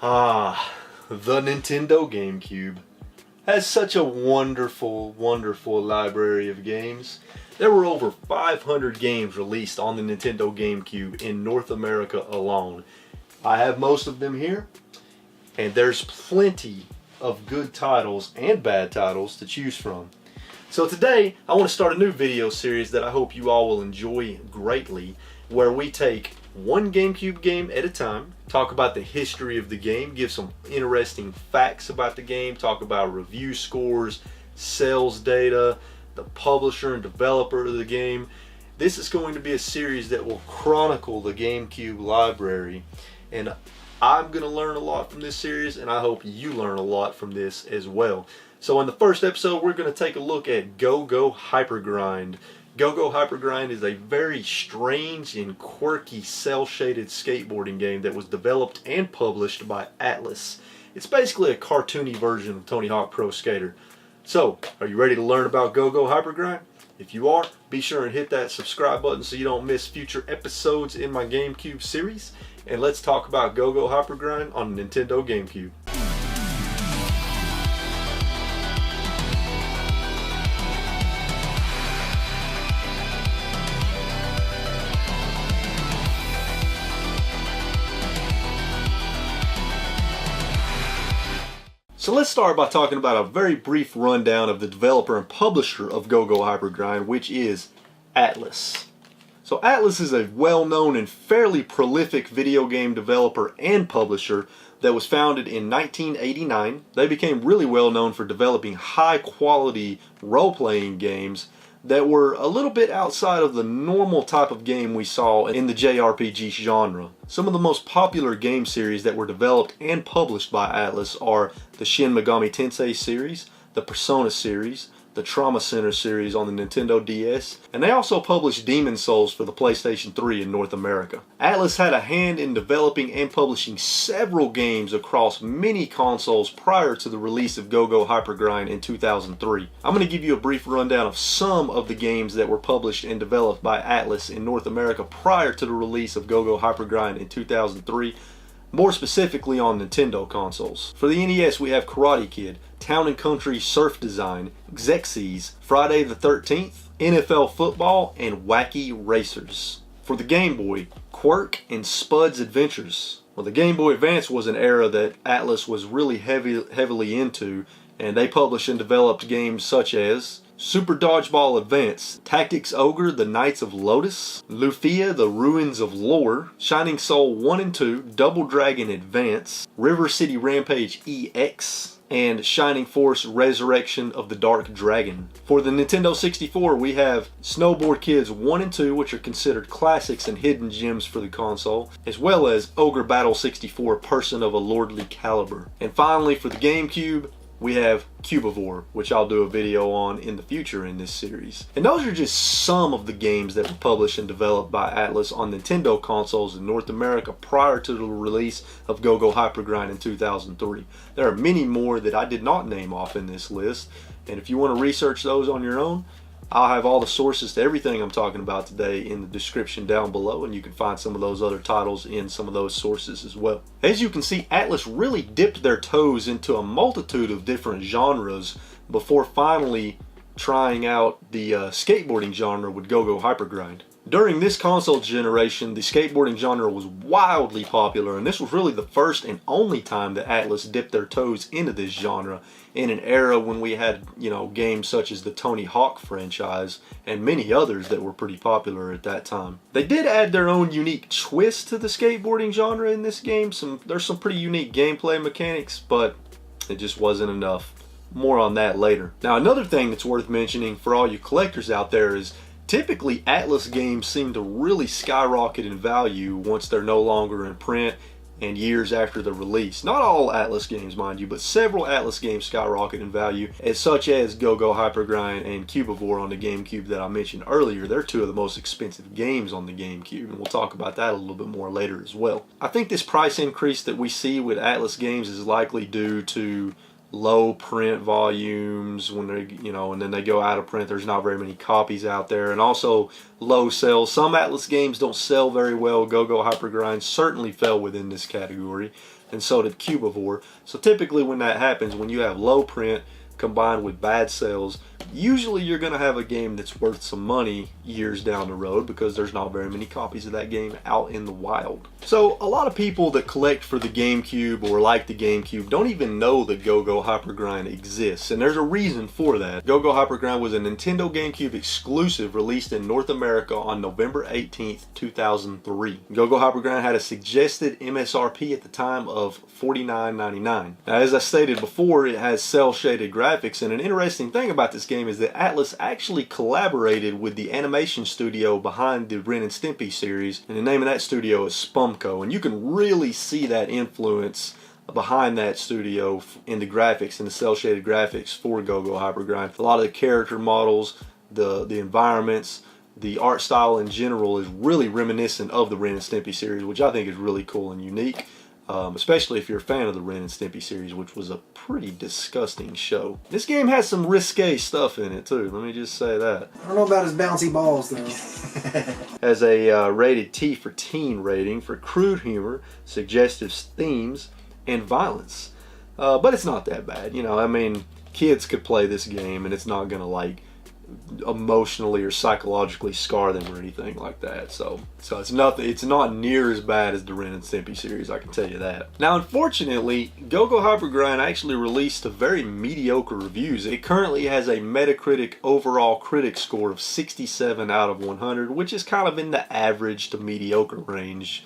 The Nintendo GameCube has such a wonderful, wonderful library of games. There were over 500 games released on the Nintendo GameCube in North America alone. I have most of them here, and there's plenty of good titles and bad titles to choose from. So today, I want to start a new video series that I hope you all will enjoy greatly, where we take one GameCube game at a time, talk about the history of the game, give some interesting facts about the game, talk about review scores, sales data, the publisher and developer of the game. This is going to be a series that will chronicle the GameCube library, and I'm going to learn a lot from this series, and I hope you learn a lot from this as well. So in the first episode, we're going to take a look at Go-Go Hypergrind. Go-Go Hypergrind is a very strange and quirky cel-shaded skateboarding game that was developed and published by Atlus. It's basically a cartoony version of Tony Hawk Pro Skater. So, are you ready to learn about Go-Go Hypergrind? If you are, be sure and hit that subscribe button so you don't miss future episodes in my GameCube series. And let's talk about Go-Go Hypergrind on the Nintendo GameCube. So let's start by talking about a very brief rundown of the developer and publisher of Go-Go Hypergrind, which is Atlus. So Atlus is a well-known and fairly prolific video game developer and publisher that was founded in 1989. They became really well known for developing high-quality role-playing games that were a little bit outside of the normal type of game we saw in the JRPG genre. Some of the most popular game series that were developed and published by Atlus are the Shin Megami Tensei series, the Persona series, the Trauma Center series on the Nintendo DS, and they also published Demon Souls for the PlayStation 3 in North America. Atlus had a hand in developing and publishing several games across many consoles prior to the release of Go-Go Hypergrind in 2003. I'm going to give you a brief rundown of some of the games that were published and developed by Atlus in North America prior to the release of Go-Go Hypergrind in 2003. More specifically on Nintendo consoles. For the NES, we have Karate Kid, Town & Country Surf Design, Xerxes, Friday the 13th, NFL Football, and Wacky Racers. For the Game Boy, Quirk and Spud's Adventures. Well, the Game Boy Advance was an era that Atlus was really heavily into, and they published and developed games such as Super Dodgeball Advance, Tactics Ogre, The Knights of Lotus, Lufia, The Ruins of Lore, Shining Soul 1 and 2, Double Dragon Advance, River City Rampage EX, and Shining Force Resurrection of the Dark Dragon. For the Nintendo 64, we have Snowboard Kids 1 and 2, which are considered classics and hidden gems for the console, as well as Ogre Battle 64, Person of a Lordly Caliber. And finally, for the GameCube, we have Cubivore, which I'll do a video on in the future in this series. And those are just some of the games that were published and developed by Atlus on Nintendo consoles in North America prior to the release of Go-Go Hypergrind in 2003. There are many more that I did not name off in this list, and if you want to research those on your own, I'll have all the sources to everything I'm talking about today in the description down below, and you can find some of those other titles in some of those sources as well. As you can see, Atlus really dipped their toes into a multitude of different genres before finally trying out the skateboarding genre with Go-Go Hypergrind. During this console generation, the skateboarding genre was wildly popular, and this was really the first and only time that Atlus dipped their toes into this genre in an era when we had, games such as the Tony Hawk franchise and many others that were pretty popular at that time. They did add their own unique twist to the skateboarding genre in this game. There's some pretty unique gameplay mechanics, but it just wasn't enough. More on that later. Now, another thing that's worth mentioning for all you collectors out there is typically Atlus games seem to really skyrocket in value once they're no longer in print and years after the release. Not all Atlus games, mind you, but several Atlus games skyrocket in value, such as Go-Go Hypergrind and Cubivore on the GameCube that I mentioned earlier. They're two of the most expensive games on the GameCube, and we'll talk about that a little bit more later as well. I think this price increase that we see with Atlus games is likely due to low print volumes when they, and then they go out of print. There's not very many copies out there, and also low sales. Some Atlus games don't sell very well. Go-Go Hypergrind certainly fell within this category. and so did Cubivore. So typically when that happens, when you have low print combined with bad sales, usually you're going to have a game that's worth some money years down the road because there's not very many copies of that game out in the wild. So a lot of people that collect for the GameCube or like the GameCube don't even know that Go-Go Hypergrind exists, and there's a reason for that. Go-Go Hypergrind was a Nintendo GameCube exclusive released in North America on November 18th, 2003. Go-Go Hypergrind had a suggested MSRP at the time of $49.99. Now, as I stated before, it has cel-shaded graphics, and an interesting thing about this game is that Atlus actually collaborated with the animation studio behind the Ren and Stimpy series, and the name of that studio is Spumco, and you can really see that influence behind that studio in the graphics and the cel-shaded graphics for Go-Go Hypergrind. A lot of the character models, the environments, the art style in general is really reminiscent of the Ren and Stimpy series, which I think is really cool and unique. Especially if you're a fan of the Ren and Stimpy series, which was a pretty disgusting show. This game has some risque stuff in it too, let me just say that. I don't know about his bouncy balls though. Has a rated T for teen rating for crude humor, suggestive themes, and violence. But it's not that bad, you know, I mean, kids could play this game and it's not gonna like emotionally or psychologically scar them or anything like that. So it's not near as bad as the Ren and Stimpy series, I can tell you that. Now, unfortunately, Go-Go Hypergrind actually released a very mediocre reviews. It currently has a Metacritic overall critic score of 67 out of 100, which is kind of in the average to mediocre range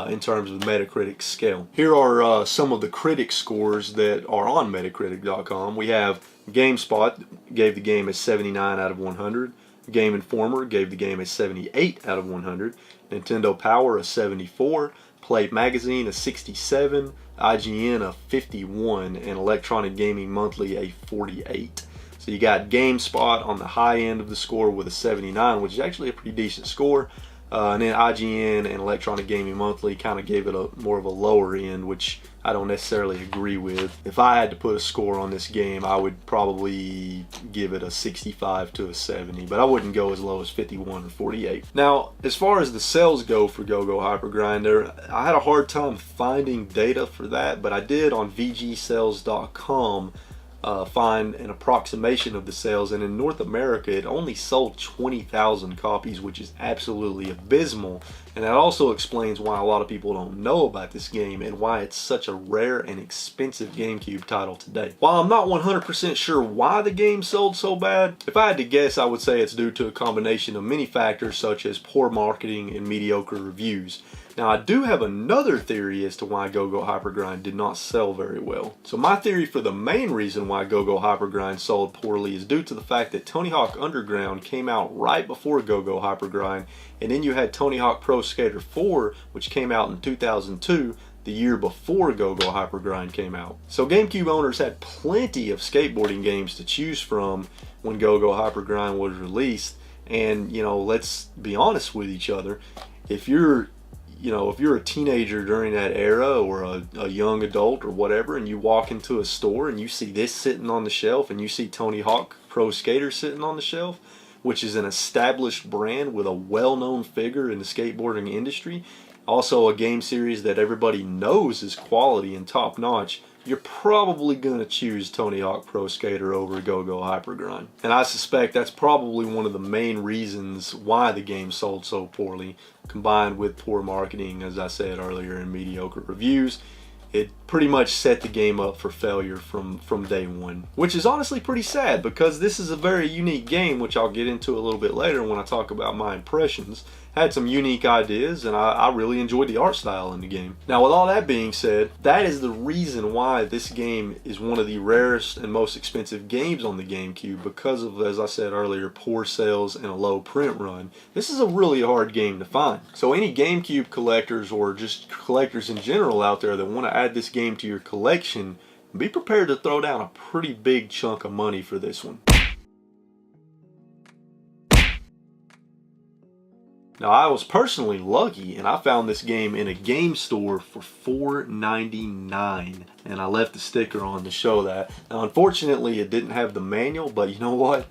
in terms of the Metacritic scale. Here are some of the critic scores that are on Metacritic.com. We have GameSpot gave the game a 79 out of 100. Game Informer gave the game a 78 out of 100. Nintendo Power a 74. Play Magazine a 67. IGN a 51. And Electronic Gaming Monthly a 48. So you got GameSpot on the high end of the score with a 79, which is actually a pretty decent score. And then IGN and Electronic Gaming Monthly kind of gave it a more of a lower end, which I don't necessarily agree with. If I had to put a score on this game, I would probably give it a 65 to a 70, but I wouldn't go as low as 51 or 48. Now, as far as the sales go for Go-Go Hypergrind, I had a hard time finding data for that, but I did on VGSales.com find an approximation of the sales, and in North America it only sold 20,000 copies, which is absolutely abysmal, and that also explains why a lot of people don't know about this game and why it's such a rare and expensive GameCube title today. While I'm not 100% sure why the game sold so bad, if I had to guess, I would say it's due to a combination of many factors such as poor marketing and mediocre reviews. Now, I do have another theory as to why Go-Go Hypergrind did not sell very well. So my theory for the main reason why Go-Go Hypergrind sold poorly is due to the fact that Tony Hawk Underground came out right before Go-Go Hypergrind, and then you had Tony Hawk Pro Skater 4, which came out in 2002, the year before Go-Go Hypergrind came out. So GameCube owners had plenty of skateboarding games to choose from when Go-Go Hypergrind was released, and, you know, let's be honest with each other, if you're a teenager during that era, or a young adult or whatever, and you walk into a store and you see this sitting on the shelf, and you see Tony Hawk Pro Skater sitting on the shelf, which is an established brand with a well-known figure in the skateboarding industry, also a game series that everybody knows is quality and top-notch, you're probably going to choose Tony Hawk Pro Skater over Go-Go Hypergrind. And I suspect that's probably one of the main reasons why the game sold so poorly, combined with poor marketing, as I said earlier, and mediocre reviews. It pretty much set the game up for failure from day one, which is honestly pretty sad because this is a very unique game, which I'll get into a little bit later when I talk about my impressions. Had some unique ideas, and I really enjoyed the art style in the game. Now, with all that being said, that is the reason why this game is one of the rarest and most expensive games on the GameCube, because of, as I said earlier, poor sales and a low print run. This is a really hard game to find. So any GameCube collectors, or just collectors in general out there that want to add this game to your collection, be prepared to throw down a pretty big chunk of money for this one. Now, I was personally lucky, and I found this game in a game store for $4.99, and I left the sticker on to show that. Now, unfortunately, it didn't have the manual, but you know what?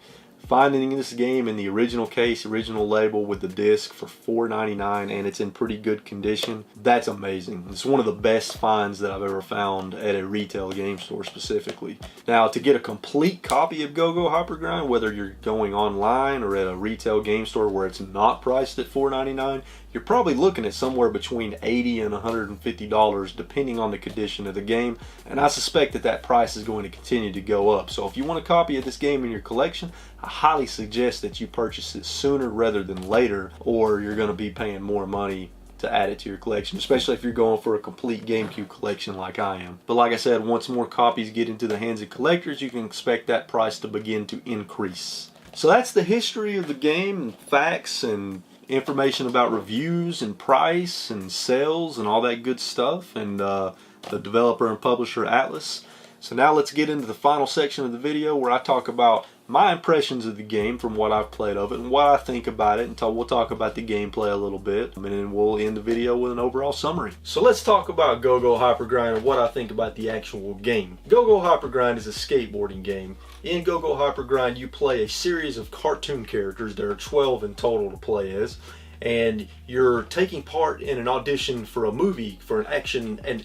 Finding this game in the original case, original label with the disc for $4.99, and it's in pretty good condition, that's amazing. It's one of the best finds that I've ever found at a retail game store specifically. Now, to get a complete copy of Go-Go Hypergrind, whether you're going online or at a retail game store where it's not priced at $4.99, you're probably looking at somewhere between $80 and $150 depending on the condition of the game, and I suspect that that price is going to continue to go up. So if you want a copy of this game in your collection, I highly suggest that you purchase it sooner rather than later, or you're going to be paying more money to add it to your collection, especially if you're going for a complete GameCube collection like I am. But like I said, once more copies get into the hands of collectors, you can expect that price to begin to increase. So that's the history of the game, facts and information about reviews and price and sales and all that good stuff, and the developer and publisher Atlus. So now let's get into the final section of the video where I talk about my impressions of the game from what I've played of it and what I think about it, and we'll talk about the gameplay a little bit, and then we'll end the video with an overall summary. So let's talk about Go-Go Hypergrind and what I think about the actual game. Go-Go Hypergrind is a skateboarding game. In Go-Go Hypergrind, you play a series of cartoon characters. There are 12 in total to play as, and you're taking part in an audition for a movie, for an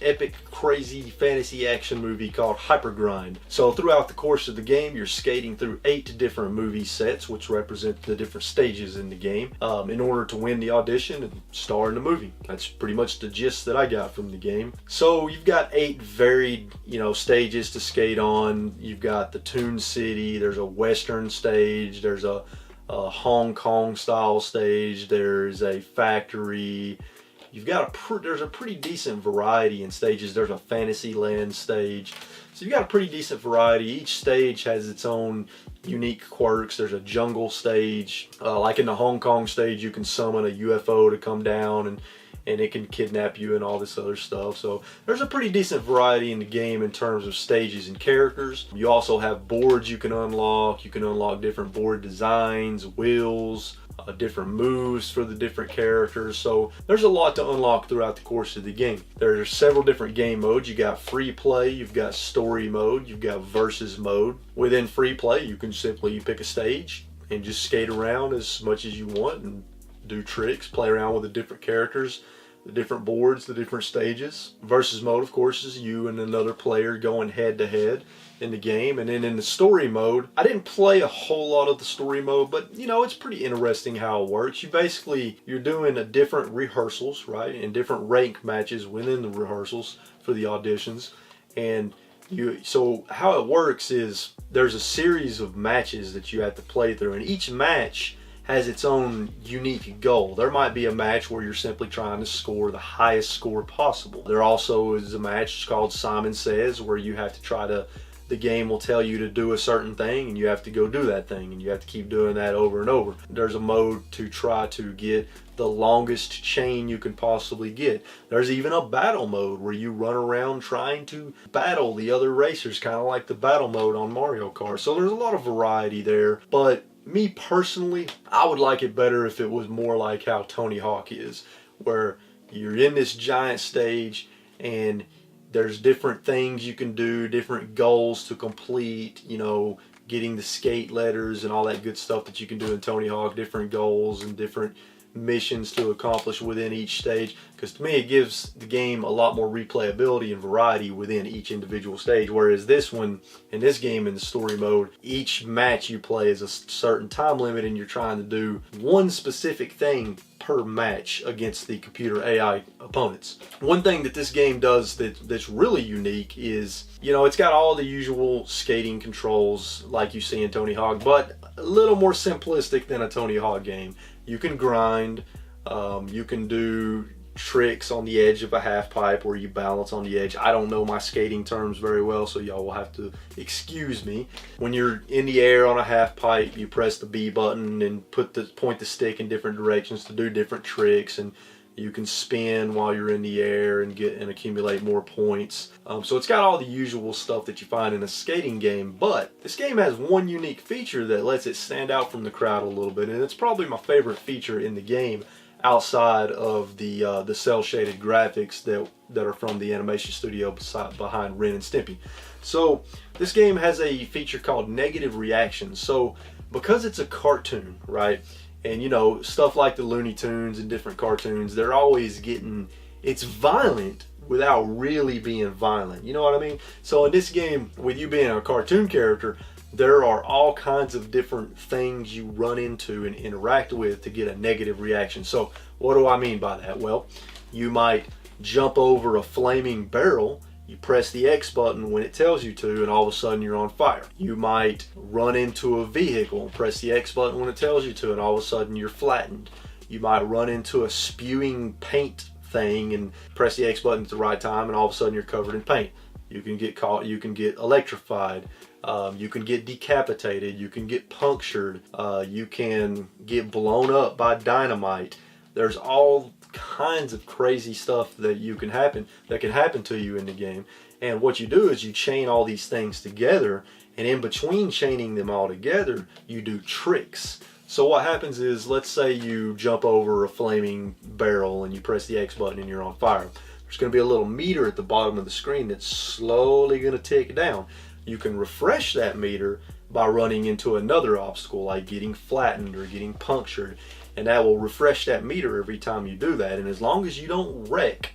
epic, crazy fantasy action movie called Hypergrind. So throughout the course of the game, you're skating through 8 different movie sets, which represent the different stages in the game, in order to win the audition and star in the movie. That's pretty much the gist that I got from the game. So you've got 8 varied, stages to skate on. You've got the Toon City, there's a Western stage, there's a Hong Kong style stage, there's a factory. You've got there's a pretty decent variety in stages. There's a Fantasyland stage. So you've got a pretty decent variety. Each stage has its own unique quirks. There's a jungle stage. Like in the Hong Kong stage, you can summon a UFO to come down and it can kidnap you and all this other stuff. So there's a pretty decent variety in the game in terms of stages and characters. You also have boards you can unlock. You can unlock different board designs, wheels, different moves for the different characters. So there's a lot to unlock throughout the course of the game. There's several different game modes. You got free play, you've got story mode, you've got versus mode. Within free play, you can simply pick a stage and just skate around as much as you want and do tricks, play around with the different characters, the different boards, the different stages. Versus mode, of course, is you and another player going head to head in the game. And then in the story mode, I didn't play a whole lot of the story mode, but it's pretty interesting how it works. You're doing a different rehearsals, right, and different rank matches within the rehearsals for the auditions. And so how it works is there's a series of matches that you have to play through, and each match has its own unique goal. There might be a match where you're simply trying to score the highest score possible. There also is a match called Simon Says, where you have to the game will tell you to do a certain thing and you have to go do that thing, and you have to keep doing that over and over. There's a mode to try to get the longest chain you can possibly get. There's even a battle mode where you run around trying to battle the other racers, kind of like the battle mode on Mario Kart. So there's a lot of variety there, but me personally, I would like it better if it was more like how Tony Hawk is, where you're in this giant stage and there's different things you can do, different goals to complete, getting the skate letters and all that good stuff that you can do in Tony Hawk, different goals and different missions to accomplish within each stage, because to me it gives the game a lot more replayability and variety within each individual stage. Whereas in this game in the story mode, each match you play is a certain time limit and you're trying to do one specific thing per match against the computer AI opponents. One thing that this game does that's really unique is, it's got all the usual skating controls like you see in Tony Hawk, but a little more simplistic than a Tony Hawk game. You can grind, you can do tricks on the edge of a half pipe where you balance on the edge. I don't know my skating terms very well, so y'all will have to excuse me. When you're in the air on a half pipe, you press the B button and point the stick in different directions to do different tricks, and you can spin while you're in the air and accumulate more points. So it's got all the usual stuff that you find in a skating game, but this game has one unique feature that lets it stand out from the crowd a little bit, and it's probably my favorite feature in the game outside of the cel-shaded graphics that are from the animation studio behind Ren and Stimpy. So this game has a feature called negative reactions. So because it's a cartoon, right? And you know, stuff like the Looney Tunes and different cartoons, they're always getting, it's violent without really being violent. You know what I mean? So in this game, with you being a cartoon character, there are all kinds of different things you run into and interact with to get a negative reaction. So what do I mean by that? Well, you might jump over a flaming barrel. You press the X button when it tells you to, and all of a sudden you're on fire. You might run into a vehicle and press the X button when it tells you to, and all of a sudden you're flattened. You might run into a spewing paint thing and press the X button at the right time, and all of a sudden you're covered in paint. You can get caught, you can get electrified, you can get decapitated, you can get punctured, you can get blown up by dynamite. There's all kinds of crazy stuff that can happen to you in the game. And what you do is you chain all these things together, and in between chaining them all together, you do tricks. So what happens is, let's say you jump over a flaming barrel and you press the X button and you're on fire. There's going to be a little meter at the bottom of the screen that's slowly going to tick down. You can refresh that meter by running into another obstacle, like getting flattened or getting punctured, and that will refresh that meter every time you do that. And as long as you don't wreck,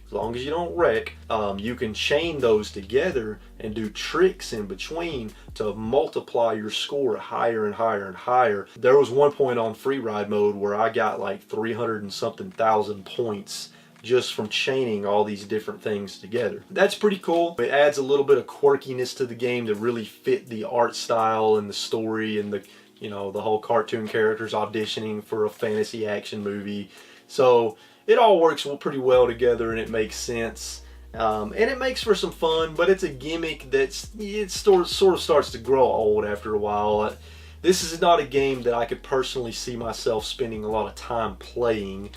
you can chain those together and do tricks in between to multiply your score higher and higher and higher. There was one point on free ride mode where I got like 300 and something thousand points just from chaining all these different things together. That's pretty cool. It adds a little bit of quirkiness to the game to really fit the art style and the story and the, you know, the whole cartoon characters auditioning for a fantasy action movie. So it all works pretty well together, and it makes sense. And it makes for some fun, but it's a gimmick that's, it sort of starts to grow old after a while. This is not a game that I could personally see myself spending a lot of time playing.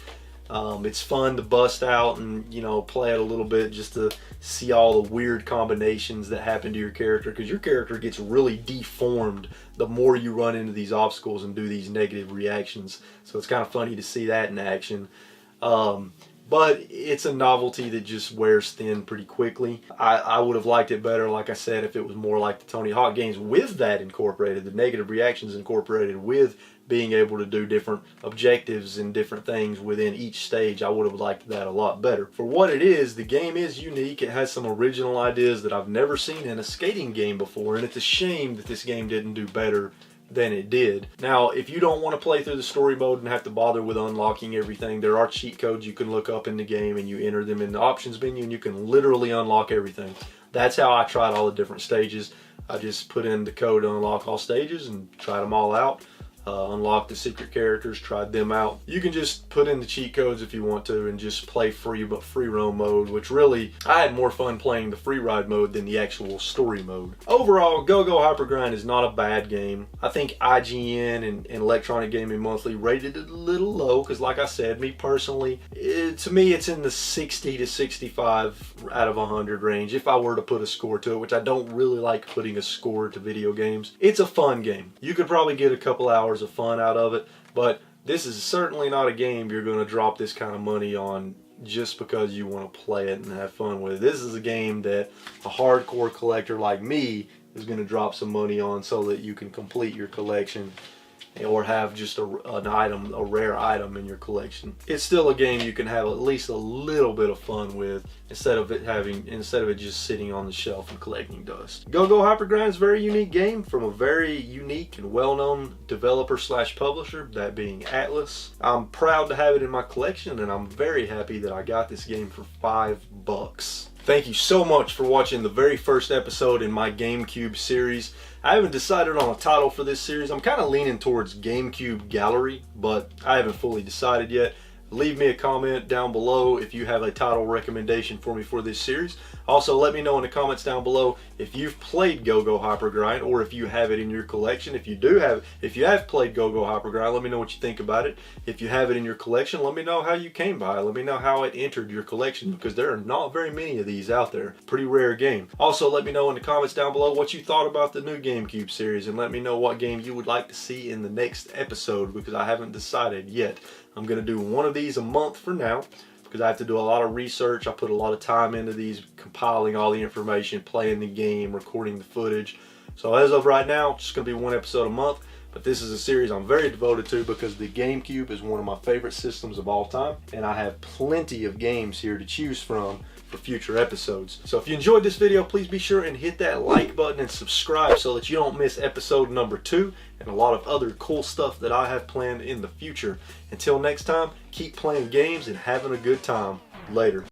It's fun to bust out and, you know, play it a little bit just to see all the weird combinations that happen to your character, because your character gets really deformed the more you run into these obstacles and do these negative reactions. So it's kind of funny to see that in action. But it's a novelty that just wears thin pretty quickly. I would have liked it better, like I said, if it was more like the Tony Hawk games with that incorporated, the negative reactions incorporated with being able to do different objectives and different things within each stage. I would have liked that a lot better. For what it is, the game is unique. It has some original ideas that I've never seen in a skating game before, and it's a shame that this game didn't do better than it did. Now, if you don't want to play through the story mode and have to bother with unlocking everything, there are cheat codes you can look up in the game, and you enter them in the options menu, and you can literally unlock everything. That's how I tried all the different stages. I just put in the code to unlock all stages and tried them all out. Unlocked the secret characters, tried them out. You can just put in the cheat codes if you want to and just play free roam mode, which really, I had more fun playing the free ride mode than the actual story mode. Overall, Go-Go Hypergrind is not a bad game. I think IGN and Electronic Gaming Monthly rated it a little low because, like I said, me personally, to me it's in the 60 to 65 out of 100 range if I were to put a score to it, which I don't really like putting a score to video games. It's a fun game. You could probably get a couple hours of fun out of it, but this is certainly not a game you're going to drop this kind of money on just because you want to play it and have fun with it. This is a game that a hardcore collector like me is going to drop some money on so that you can complete your collection or have just a rare item in your collection. It's still a game you can have at least a little bit of fun with instead of it just sitting on the shelf and collecting dust. Go-Go Hypergrind is a very unique game from a very unique and well-known developer / publisher, that being Atlus. I'm proud to have it in my collection, and I'm very happy that I got this game for $5. Thank you so much for watching the very first episode in my GameCube series. I haven't decided on a title for this series. I'm kind of leaning towards GameCube Gallery, but I haven't fully decided yet. Leave me a comment down below if you have a title recommendation for me for this series. Also, let me know in the comments down below if you've played Go-Go Hypergrind or if you have it in your collection. If you have played Go-Go Hypergrind, let me know what you think about it. If you have it in your collection, let me know how you came by it. Let me know how it entered your collection, because there are not very many of these out there. Pretty rare game. Also, let me know in the comments down below what you thought about the new GameCube series, and let me know what game you would like to see in the next episode, because I haven't decided yet. I'm going to do one of these a month for now, because I have to do a lot of research. I put a lot of time into these, compiling all the information, playing the game, recording the footage. So as of right now, it's just going to be one episode a month. But this is a series I'm very devoted to because the GameCube is one of my favorite systems of all time, and I have plenty of games here to choose from for future episodes. So if you enjoyed this video, please be sure and hit that like button and subscribe so that you don't miss episode number 2 and a lot of other cool stuff that I have planned in the future. Until next time, keep playing games and having a good time. Later.